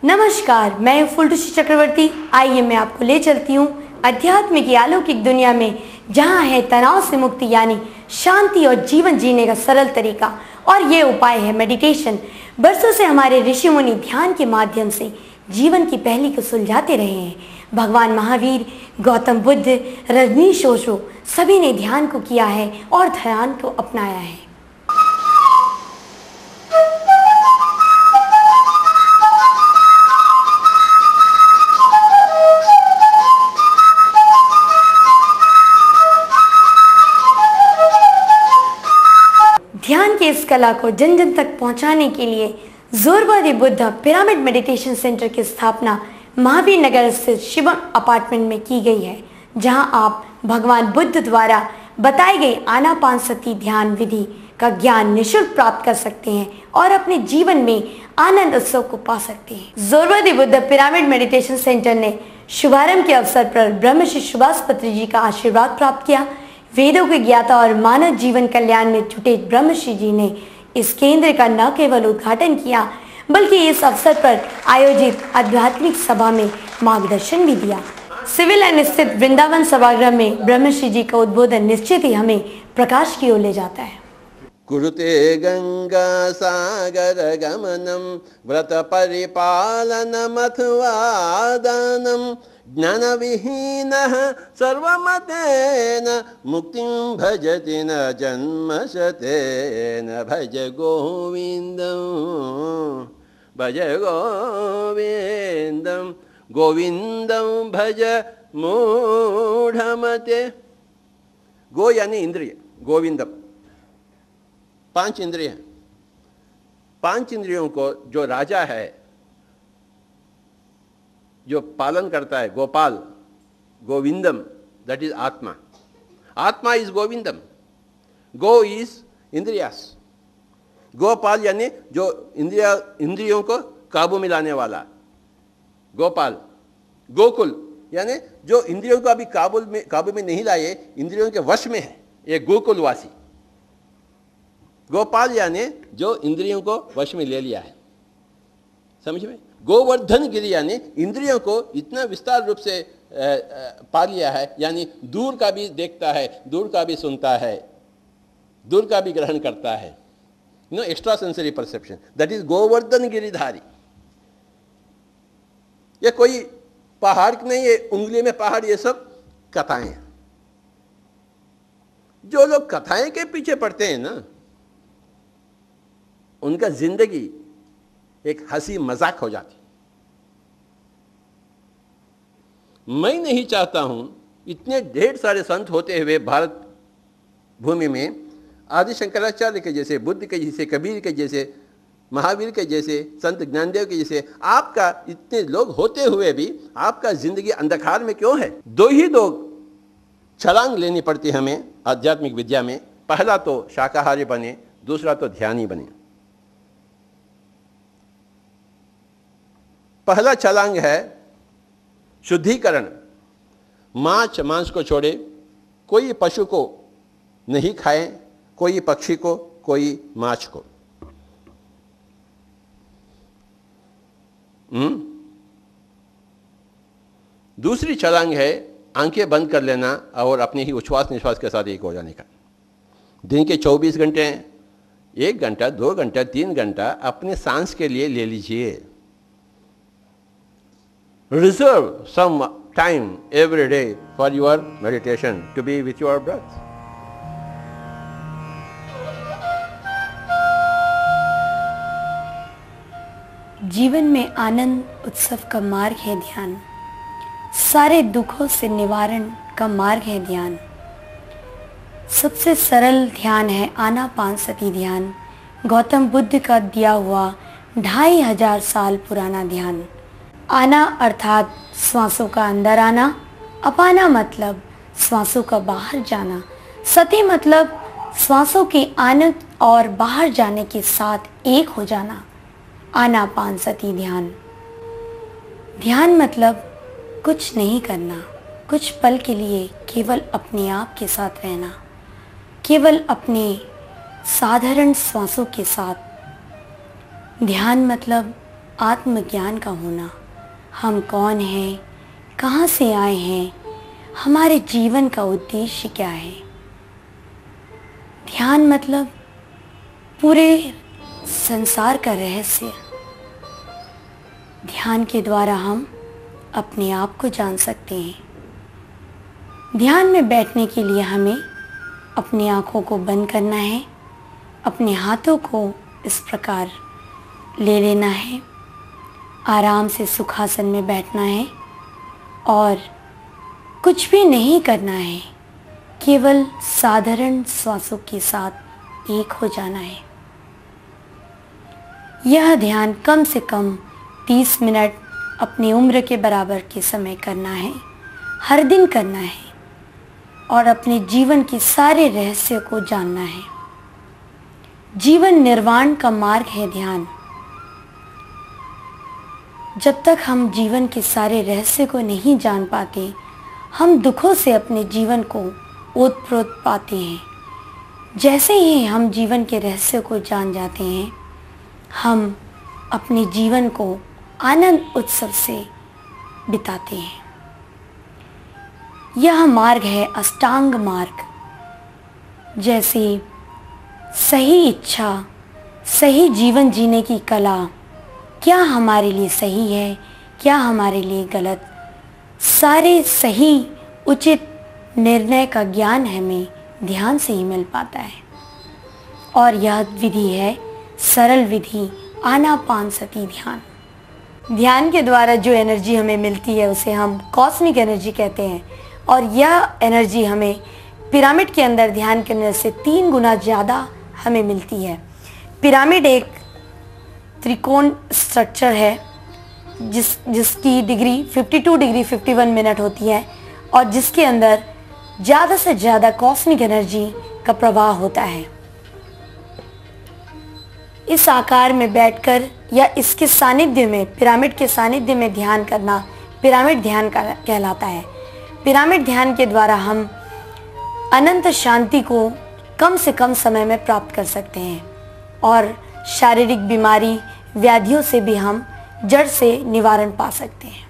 नमस्कार, मैं हूं फुलटूसी चक्रवर्ती। आइए मैं आपको ले चलती हूं अध्यात्म की अलौकिक दुनिया में, जहां है तनाव से मुक्ति यानी शांति और जीवन जीने का सरल तरीका। और ये उपाय है मेडिटेशन। बरसों से हमारे ऋषि मुनि ध्यान के माध्यम से जीवन की पहेली को सुलझाते रहे हैं। भगवान महावीर, गौतम बुद्ध, रजनीश ओशो सभी ने ध्यान को किया है और ध्यान को अपनाया है। ध्यान की इस कला को जन जन तक पहुंचाने के लिए जोरवादी बुद्धा पिरामिड मेडिटेशन सेंटर की स्थापना महावीर नगर स्थित शिवम अपार्टमेंट में की गई है, जहां आप भगवान बुद्ध द्वारा बताई गई आनापानसति ध्यान विधि का ज्ञान निःशुल्क प्राप्त कर सकते हैं और अपने जीवन में आनंद उत्सव को पा सकते हैं। जोरवादी बुद्ध पिरामिड मेडिटेशन सेंटर ने शुभारंभ के अवसर पर ब्रह्मश्री सुभाष पत्री जी का आशीर्वाद प्राप्त किया। वेदों के ज्ञाता और मानव जीवन कल्याण में जुटे ब्रह्मश्री जी ने इस केंद्र का न केवल उद्घाटन किया, बल्कि इस अवसर पर आयोजित आध्यात्मिक सभा में मार्गदर्शन भी दिया। सिविल लाइन स्थित वृंदावन सभागृह में ब्रह्मश्री जी का उद्बोधन निश्चित ही हमें प्रकाश की ओर ले जाता है। कुरुते गंगा सागर गमनम व्रत परिपालनम अथवा दानम ज्ञान विहीन सर्वमतेन मुक्तिं भजति न जन्मशतेन भज गोविंदम गोविंदम भज मूढ़मते। गो यानी इंद्रिय, गोविंदम 5 इंद्रिय हैं। 5 इंद्रियों को जो राजा है, जो पालन करता है, गोपाल, गोविंदम, दैट इज आत्मा। आत्मा is Govindam, go is इंद्रियास। Gopal यानी जो इंद्रियों को काबू में लाने वाला, गोपाल। गोकुल यानी जो इंद्रियों को अभी काबू में नहीं लाए, इंद्रियों के वश में है, ये गोकुलवासी। गोपाल यानी जो इंद्रियों को वश में ले लिया है। समझ में? गोवर्धन गिरी यानी इंद्रियों को इतना विस्तार रूप से पा लिया है, यानी दूर का भी देखता है, दूर का भी सुनता है, दूर का भी ग्रहण करता है। Extra sensory perception, that is Govardhan Giridhari. ये कोई पहाड़ नहीं है, उंगली में पहाड़, ये सब कथाएं हैं। जो लोग कथाएं के पीछे पड़ते हैं ना, उनका जिंदगी एक हंसी मजाक हो जाती। मैं नहीं चाहता हूं इतने ढेर सारे संत होते हुए भारत भूमि में आदि शंकराचार्य के जैसे, बुद्ध के जैसे, कबीर के जैसे, महावीर के जैसे, संत ज्ञानदेव के जैसे आपका इतने लोग होते हुए भी आपका जिंदगी अंधकार में क्यों है? दो छलांग लेनी पड़ती है हमें आध्यात्मिक विद्या में। पहला तो शाकाहारी बने, दूसरा तो ध्यानी बने। पहला छलांग है शुद्धिकरण। मांस को छोड़े, कोई पशु को नहीं खाएं, कोई पक्षी को, कोई माछ को। दूसरी छलांग है आंखें बंद कर लेना और अपने ही उच्छ्वास निश्वास के साथ एक हो जाने का। दिन के 24 घंटे 1 घंटा, 2 घंटा, 3 घंटा अपने सांस के लिए ले लीजिए। Reserve some time every day for your meditation to be with your breath. जीवन में आनंद उत्सव का मार्ग है ध्यान। सारे दुखों से निवारण का मार्ग है ध्यान। सबसे सरल ध्यान है आनापानसती ध्यान, गौतम बुद्ध का दिया हुआ 2500 साल पुराना ध्यान। आना अर्थात श्वासों का अंदर आना, अपाना मतलब श्वासों का बाहर जाना, सती मतलब श्वासों के आने और बाहर जाने के साथ एक हो जाना। आनापानसती ध्यान। ध्यान मतलब कुछ नहीं करना, कुछ पल के लिए केवल अपने आप के साथ रहना, केवल अपने साधारण श्वासों के साथ। ध्यान मतलब आत्मज्ञान का होना। हम कौन हैं, कहाँ से आए हैं, हमारे जीवन का उद्देश्य क्या है। ध्यान मतलब पूरे संसार का रहस्य। ध्यान के द्वारा हम अपने आप को जान सकते हैं। ध्यान में बैठने के लिए हमें अपनी आँखों को बंद करना है, अपने हाथों को इस प्रकार ले लेना है, आराम से सुखासन में बैठना है और कुछ भी नहीं करना है, केवल साधारण श्वासों के साथ एक हो जाना है। यह ध्यान कम से कम 30 मिनट अपनी उम्र के बराबर के समय करना है, हर दिन करना है और अपने जीवन के सारे रहस्य को जानना है। जीवन निर्वाण का मार्ग है ध्यान। जब तक हम जीवन के सारे रहस्य को नहीं जान पाते, हम दुखों से अपने जीवन को ओतप्रोत पाते हैं। जैसे ही हम जीवन के रहस्य को जान जाते हैं, हम अपने जीवन को आनंद उत्सव से बिताते हैं। यह मार्ग है अष्टांग मार्ग। जैसे सही इच्छा, सही जीवन जीने की कला, क्या हमारे लिए सही है, क्या हमारे लिए गलत, सारे सही उचित निर्णय का ज्ञान हमें ध्यान से ही मिल पाता है। और यह विधि है सरल विधि आनापानसती ध्यान। ध्यान के द्वारा जो एनर्जी हमें मिलती है उसे हम कॉस्मिक एनर्जी कहते हैं और यह एनर्जी हमें पिरामिड के अंदर ध्यान करने से 3 गुना ज़्यादा हमें मिलती है। पिरामिड एक त्रिकोण स्ट्रक्चर है जिसकी डिग्री 52 डिग्री 51 मिनट होती है और जिसके अंदर ज़्यादा से ज़्यादा कॉस्मिक एनर्जी का प्रवाह होता है। इस आकार में बैठकर या इसके सानिध्य में, पिरामिड के सानिध्य में ध्यान करना पिरामिड ध्यान कहलाता है। पिरामिड ध्यान के द्वारा हम अनंत शांति को कम से कम समय में प्राप्त कर सकते हैं और शारीरिक बीमारी व्याधियों से भी हम जड़ से निवारण पा सकते हैं।